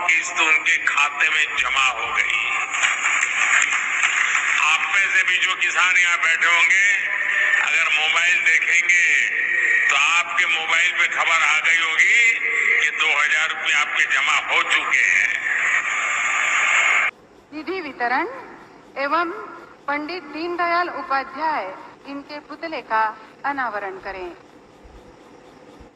किस्त उनके खाते में जमा हो गई। आप में से भी जो किसान यहाँ बैठे होंगे, अगर मोबाइल देखेंगे तो आपके मोबाइल पे खबर आ गई होगी कि 2000 रुपये आपके जमा हो चुके हैं। निधि वितरण एवं पंडित दीनदयाल उपाध्याय इनके पुतले का अनावरण करें।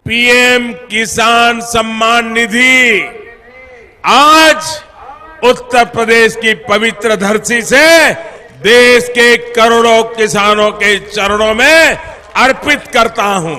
पीएम किसान सम्मान निधि आज उत्तर प्रदेश की पवित्र धरती से देश के करोड़ों किसानों के चरणों में अर्पित करता हूं।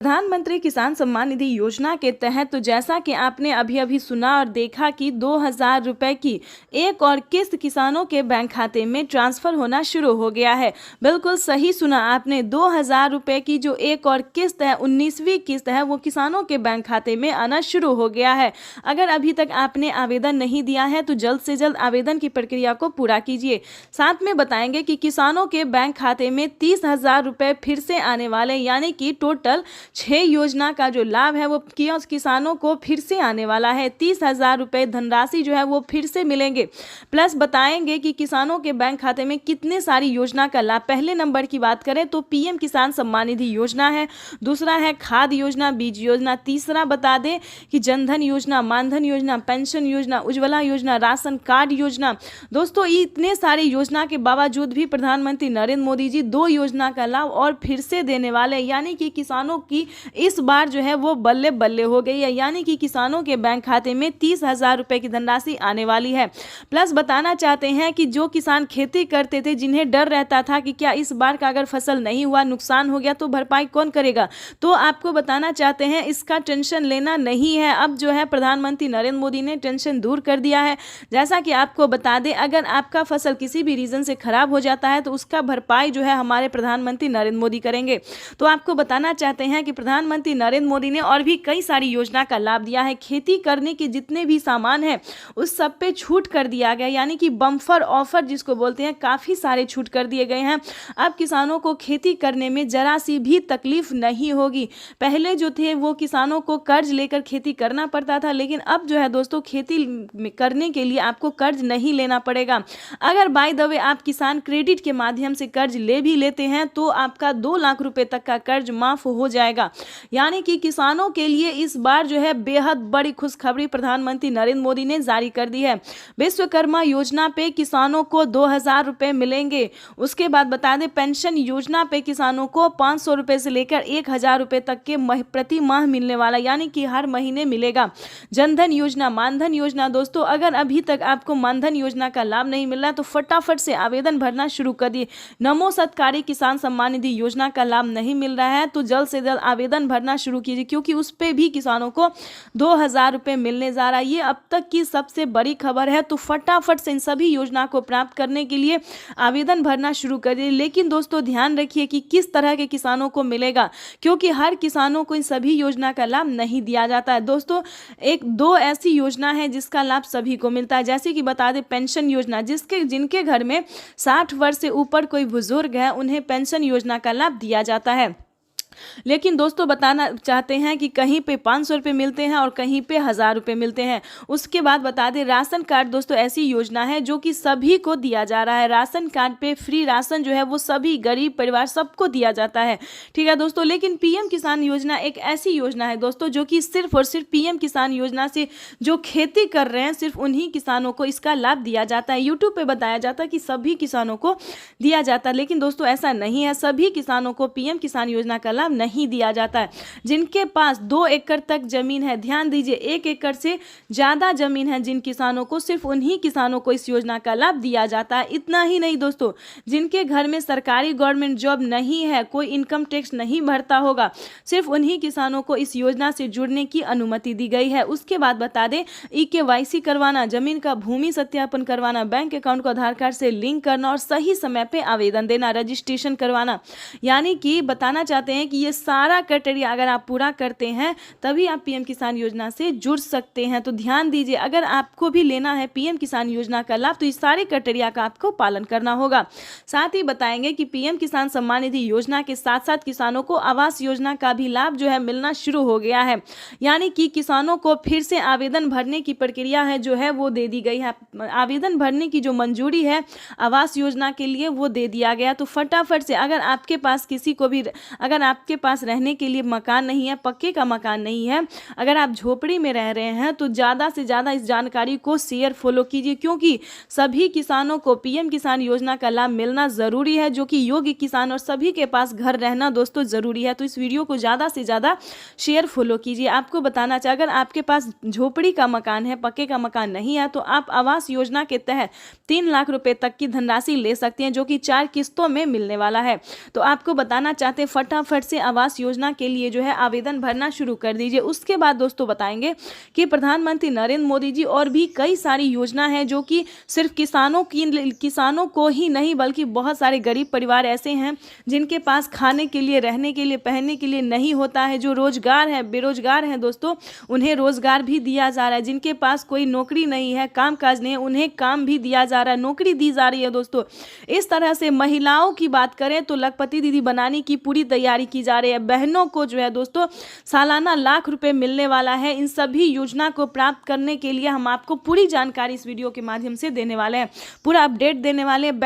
प्रधानमंत्री किसान सम्मान निधि योजना के तहत तो जैसा कि आपने अभी सुना और देखा कि 2000 रुपए की एक और किस्त किसानों के बैंक खाते में ट्रांसफर होना शुरू हो गया है। बिल्कुल सही सुना आपने, 2000 रुपए की जो एक और किस्त है, 19वीं किस्त है, वो किसानों के बैंक खाते में आना शुरू हो गया है। अगर अभी तक आपने आवेदन नहीं दिया है तो जल्द से जल्द आवेदन की प्रक्रिया को पूरा कीजिए। साथ में बताएंगे कि किसानों के बैंक खाते में 30,000 रुपए फिर से आने वाले, यानी कि टोटल 6 योजना का जो लाभ है वो किसानों को फिर से आने वाला है। 30,000 रुपए धनराशि जो है वो फिर से मिलेंगे। प्लस बताएंगे कि किसानों के बैंक खाते में कितने सारी योजना का लाभ। पहले नंबर की बात करें तो पीएम किसान सम्मान निधि योजना है, दूसरा है खाद योजना, बीज योजना, तीसरा बता दें कि जनधन योजना, मानधन योजना, पेंशन योजना, उज्ज्वला योजना, राशन कार्ड योजना। दोस्तों, इतने सारे योजना के बावजूद भी प्रधानमंत्री नरेंद्र मोदी जी 2 योजना का लाभ और फिर से देने वाले, यानी कि किसानों की इस बार जो है वो बल्ले बल्ले हो गई है, यानी कि किसानों के बैंक खाते में 30,000 रुपए की धनराशि आने वाली है। प्लस बताना चाहते हैं कि जो किसान खेती करते थे, जिन्हें डर रहता था कि क्या इस बार का अगर फसल नहीं हुआ, नुकसान हो गया तो भरपाई कौन करेगा, तो आपको बताना चाहते हैं इसका टेंशन लेना नहीं है। अब जो है प्रधानमंत्री नरेंद्र मोदी ने टेंशन दूर कर दिया है। जैसा कि आपको बता दें, अगर आपका फसल किसी भी रीजन से खराब हो जाता है तो उसका भरपाई जो है हमारे प्रधानमंत्री नरेंद्र मोदी करेंगे। तो आपको बताना चाहते हैं कि प्रधानमंत्री नरेंद्र मोदी ने और भी कई सारी योजना का लाभ दिया है। खेती करने के जितने भी सामान हैं उस सब पे छूट कर दिया गया, यानी कि बम्पर ऑफर जिसको बोलते हैं, काफी सारे छूट कर दिए गए हैं। अब किसानों को खेती करने में जरा सी भी तकलीफ नहीं होगी। पहले जो थे वो किसानों को कर्ज लेकर खेती करना पड़ता था, लेकिन अब जो है दोस्तों खेती करने के लिए आपको कर्ज नहीं लेना पड़ेगा। अगर बाय द वे आप किसान क्रेडिट के माध्यम से कर्ज ले भी लेते हैं तो आपका 2 लाख रुपए तक का कर्ज माफ हो जाएगा। यानी कि किसानों के लिए इस बार जो है बेहद बड़ी खुशखबरी प्रधानमंत्री नरेंद्र मोदी ने जारी कर दी है। विश्वकर्मा योजना पे किसानों को 2,000 रुपए मिलेंगे। उसके बाद बता दें, पेंशन योजना पे किसानों को 500 रुपए से लेकर 1,000 रुपए तक के प्रति माह मिलने वाला, यानी कि हर महीने मिलेगा। जनधन योजना, मानधन योजना, दोस्तों अगर अभी तक आपको मानधन योजना का लाभ नहीं मिल रहा है तो फटाफट से आवेदन भरना शुरू कर दिए। नमो सत्कारी किसान सम्मान निधि योजना का लाभ नहीं मिल रहा है तो जल्द से जल्द आवेदन भरना शुरू कीजिए, क्योंकि उस पे भी किसानों को 2,000 रुपए मिलने जा रहा है। ये अब तक की सबसे बड़ी खबर है। तो फटाफट से इन सभी योजना को प्राप्त करने के लिए आवेदन भरना शुरू करिए। लेकिन दोस्तों ध्यान रखिए कि किस तरह के किसानों को मिलेगा, क्योंकि हर किसानों को इन सभी योजना का लाभ नहीं दिया जाता है। दोस्तों 1-2 ऐसी योजना है जिसका लाभ सभी को मिलता है, जैसे कि बता दें पेंशन योजना, जिनके घर में 60 वर्ष से ऊपर कोई बुजुर्ग है उन्हें पेंशन योजना का लाभ दिया जाता है। लेकिन दोस्तों बताना चाहते हैं कि कहीं पे 500 रुपये मिलते हैं और कहीं पे 1,000 रुपये मिलते हैं। उसके बाद बता दें राशन कार्ड, दोस्तों ऐसी योजना है जो कि सभी को दिया जा रहा है। राशन कार्ड पे फ्री राशन जो है वो सभी गरीब परिवार सबको दिया जाता है, ठीक है दोस्तों। लेकिन पीएम किसान योजना एक ऐसी योजना है दोस्तों जो कि सिर्फ और सिर्फ पीएम किसान योजना से जो खेती कर रहे हैं सिर्फ उन्हीं किसानों को इसका लाभ दिया जाता है। यूट्यूब पे बताया जाता है कि सभी किसानों को दिया जाता है, लेकिन दोस्तों ऐसा नहीं है। सभी किसानों को पीएम किसान योजना का लाभ नहीं दिया जाता है। जिनके पास 2 एकड़ तक जमीन है, ध्यान दीजिए 1 एकड़ से ज्यादा जमीन है जिन किसानों को, सिर्फ उन्हीं किसानों को इस योजना का लाभ दिया जाता है। इतना ही नहीं दोस्तों, जिनके घर में सरकारी गवर्नमेंट जॉब नहीं है, कोई इनकम टैक्स नहीं भरता होगा, सिर्फ उन्हीं किसानों को इस योजना से जुड़ने की अनुमति दी गई है। उसके बाद बता दें EKYC करवाना, जमीन का भूमि सत्यापन करवाना, बैंक अकाउंट को आधार कार्ड से लिंक करना और सही समय पे आवेदन देना, रजिस्ट्रेशन करवाना। यानी कि बताना चाहते हैं कि कि ये सारा क्राइटेरिया अगर आप पूरा करते हैं तभी आप पीएम किसान योजना से जुड़ सकते हैं। तो ध्यान दीजिए, अगर आपको भी लेना है पीएम किसान योजना का लाभ तो इस सारे क्राइटेरिया का आपको पालन करना होगा। साथ ही बताएंगे कि पीएम किसान सम्मान निधि योजना के साथ साथ किसानों को आवास योजना का भी लाभ जो है मिलना शुरू हो गया है, यानी कि किसानों को फिर से आवेदन भरने की प्रक्रिया है जो है वो दे दी गई है। आवेदन भरने की जो मंजूरी है आवास योजना के लिए वो दे दिया गया। तो फटाफट से अगर आपके पास अगर आपके पास रहने के लिए मकान नहीं है, पक्के का मकान नहीं है, अगर आप झोपड़ी में रह रहे हैं तो ज़्यादा से ज़्यादा इस जानकारी को शेयर फॉलो कीजिए, क्योंकि सभी किसानों को पीएम किसान योजना का लाभ मिलना ज़रूरी है, जो कि योग्य किसान और सभी के पास घर रहना दोस्तों ज़रूरी है। तो इस वीडियो को ज़्यादा से ज़्यादा शेयर फॉलो कीजिए। आपको बताना चाहिए, अगर आपके पास झोपड़ी का मकान है, पक्के का मकान नहीं है, तो आप आवास योजना के तहत 3 लाख रुपए तक की धनराशि ले सकते हैं, जो कि 4 किस्तों में मिलने वाला है। तो आपको बताना चाहते हैं फटाफट से आवास योजना के लिए जो है आवेदन भरना शुरू कर दीजिए। उसके बाद दोस्तों बताएंगे कि प्रधानमंत्री नरेंद्र मोदी जी और भी कई सारी योजना है जो कि सिर्फ किसानों को ही नहीं बल्कि बहुत सारे गरीब परिवार ऐसे हैं जिनके पास खाने के लिए, रहने के लिए, पहनने के लिए नहीं होता है, जो रोजगार है, बेरोजगार हैं दोस्तों, उन्हें रोजगार भी दिया जा रहा है। जिनके पास कोई नौकरी नहीं है, काम काज नहीं है, उन्हें काम भी दिया जा रहा है, नौकरी दी जा रही है दोस्तों। इस तरह से महिलाओं की बात करें तो लखपति दीदी बनाने की पूरी तैयारी की जा रही है। बहनों को जो है दोस्तों सालाना लाख रुपए मिलने वाला है। इन सभी योजना को प्राप्त करने के लिए हम आपको पूरी जानकारी इस वीडियो के माध्यम से देने वाले हैं, पूरा अपडेट देने वाले हैं।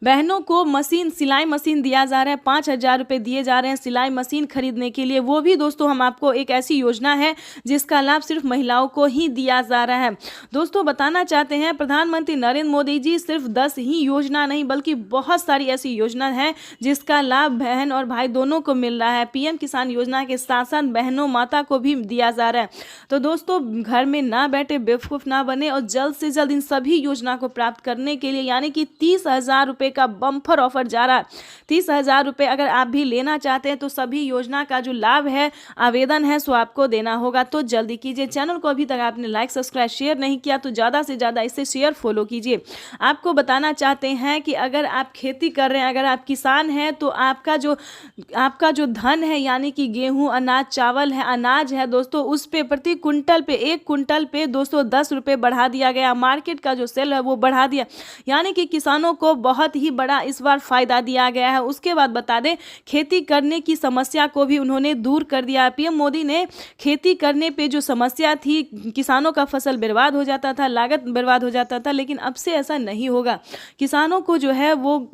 बहनों को मशीन, सिलाई मशीन दिया जा रहा है, 5,000 रुपये दिए जा रहे हैं सिलाई मशीन खरीदने के लिए। वो भी दोस्तों हम आपको एक ऐसी योजना है जिसका लाभ सिर्फ महिलाओं को ही दिया जा रहा है। दोस्तों बताना चाहते हैं प्रधानमंत्री नरेंद्र मोदी जी सिर्फ 10 ही योजना नहीं बल्कि बहुत सारी ऐसी योजना है जिसका लाभ बहन और भाई दोनों को मिल रहा है। पीएम किसान योजना के साथ साथ बहनों, माता को भी दिया जा रहा है। तो दोस्तों घर में ना बैठे, बेवकूफ़ ना बने और जल्द से जल्द इन सभी योजना को प्राप्त करने के लिए, यानी कि 30,000 रुपए का बम्पर ऑफर जा रहा है। 30,000 रुपए अगर आप भी लेना चाहते हैं तो सभी योजना का जो लाभ है, आवेदन है, सो आपको देना होगा। तो जल्दी कीजिए। चैनल को अभी तक आपने लाइक, सब्सक्राइब, शेयर नहीं किया तो ज़्यादा से ज़्यादा इसे शेयर फॉलो कीजिए। आपको बताना चाहते हैं कि अगर आप खेती कर रहे हैं, अगर आप किसान हैं, तो आपका जो धन है, यानी कि गेहूँ, अनाज, चावल है, अनाज है दोस्तों, उस पे प्रति कुंटल पे, 1 कुंटल पे दोस्तों 10 रुपये बढ़ा दिया गया। मार्केट का जो सेल है वो बढ़ा दिया, यानी कि किसानों को बहुत ही बड़ा इस बार फायदा दिया गया है। उसके बाद बता दें खेती करने की समस्या को भी उन्होंने दूर कर दिया। पीएम मोदी ने खेती करने पे जो समस्या थी, किसानों का फसल बर्बाद हो जाता था, लागत बर्बाद हो जाता था, लेकिन अब से ऐसा नहीं होगा। किसानों को जो है वो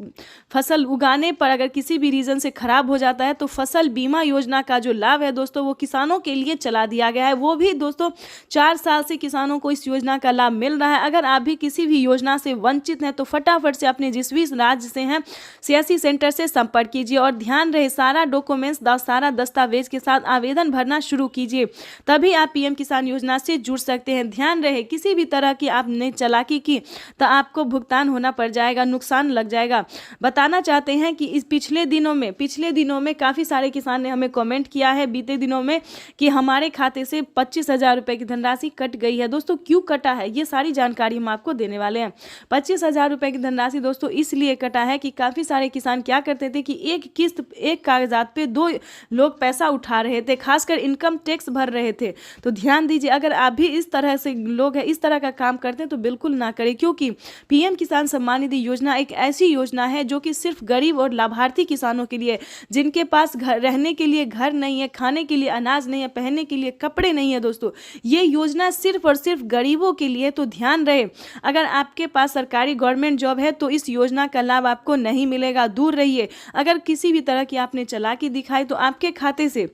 फसल उगाने पर अगर किसी भी रीज़न से खराब हो जाता है तो फसल बीमा योजना का जो लाभ है दोस्तों वो किसानों के लिए चला दिया गया है। वो भी दोस्तों 4 साल से किसानों को इस योजना का लाभ मिल रहा है। अगर आप भी किसी भी योजना से वंचित हैं तो फटाफट से अपने जिस भी राज्य से हैं सीएससी सेंटर से संपर्क कीजिए और ध्यान रहे सारा डॉक्यूमेंट्स, सारा दस्तावेज के साथ आवेदन भरना शुरू कीजिए, तभी आप पीएम किसान योजना से जुड़ सकते हैं। ध्यान रहे किसी भी तरह की आपने चालाकी की तो आपको भुगतान होना पड़ जाएगा, नुकसान लग जाएगा। बताना चाहते हैं कि इस पिछले दिनों में काफ़ी सारे किसान ने हमें कमेंट किया है बीते दिनों में कि हमारे खाते से 25,000 रुपये की धनराशि कट गई है। दोस्तों क्यों कटा है ये सारी जानकारी हम आपको देने वाले हैं। 25,000 रुपये की धनराशि दोस्तों इसलिए कटा है कि काफ़ी सारे किसान क्या करते थे कि एक किस्त, एक कागजात पे 2 लोग पैसा उठा रहे थे, खासकर इनकम टैक्स भर रहे थे। तो ध्यान दीजिए, अगर आप भी इस तरह से लोग हैं, इस तरह का काम करते हैं तो बिल्कुल ना करें, क्योंकि पीएम किसान सम्मान निधि योजना एक ऐसी योजना है जो कि सिर्फ गरीब और लाभार्थी किसानों के लिए, जिनके पास रहने के लिए घर नहीं है, खाने के लिए अनाज नहीं है, पहनने के लिए कपड़े नहीं है दोस्तों, ये योजना सिर्फ और सिर्फ गरीबों के लिए। तो ध्यान रहे, अगर आपके पास सरकारी गवर्नमेंट जॉब है तो इस योजना का लाभ आपको नहीं मिलेगा, दूर रहिए। अगर किसी भी तरह की आपने चालाकी दिखाई तो आपके खाते से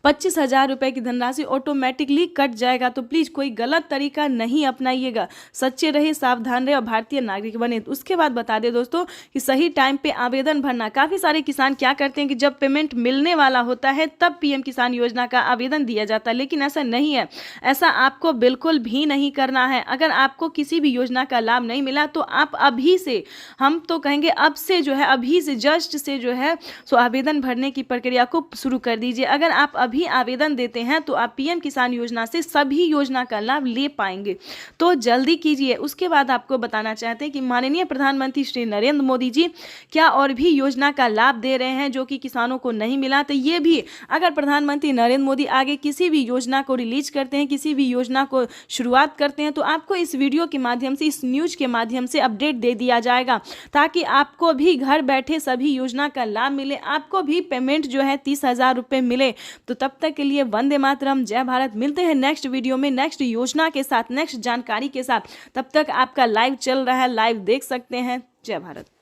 25,000 रुपये की धनराशि ऑटोमेटिकली कट जाएगा। तो प्लीज़ कोई गलत तरीका नहीं अपनाइएगा, सच्चे रहे, सावधान रहे और भारतीय नागरिक बने। उसके बाद बता दें दोस्तों कि सही टाइम पे आवेदन भरना। काफ़ी सारे किसान क्या करते हैं कि जब पेमेंट मिलने वाला होता है तब पीएम किसान योजना का आवेदन दिया जाता है, लेकिन ऐसा नहीं है। ऐसा आपको बिल्कुल भी नहीं करना है। अगर आपको किसी भी योजना का लाभ नहीं मिला तो आप अभी से, हम तो कहेंगे अब से जो है, अभी से जस्ट से जो है सो आवेदन भरने की प्रक्रिया को शुरू कर दीजिए। अगर आप अभी आवेदन देते हैं तो आप पीएम किसान योजना से सभी योजना का लाभ ले पाएंगे, तो जल्दी कीजिए। उसके बाद आपको बताना चाहते हैं कि माननीय प्रधानमंत्री श्री नरेंद्र मोदी जी क्या और भी योजना का लाभ दे रहे हैं जो कि किसानों को नहीं मिला, तो ये भी अगर प्रधानमंत्री नरेंद्र मोदी आगे किसी भी योजना को रिलीज करते हैं, किसी भी योजना को शुरुआत करते हैं, तो आपको इस वीडियो के माध्यम से, इस न्यूज के माध्यम से अपडेट दे दिया जाएगा, ताकि आपको भी घर बैठे सभी योजना का लाभ मिले, आपको भी पेमेंट जो है 30,000 रुपये मिले। तो तब तक के लिए वंदे मातरम, जय भारत। मिलते हैं नेक्स्ट वीडियो में नेक्स्ट योजना के साथ, नेक्स्ट जानकारी के साथ। तब तक आपका लाइव चल रहा है, लाइव देख सकते हैं। जय भारत।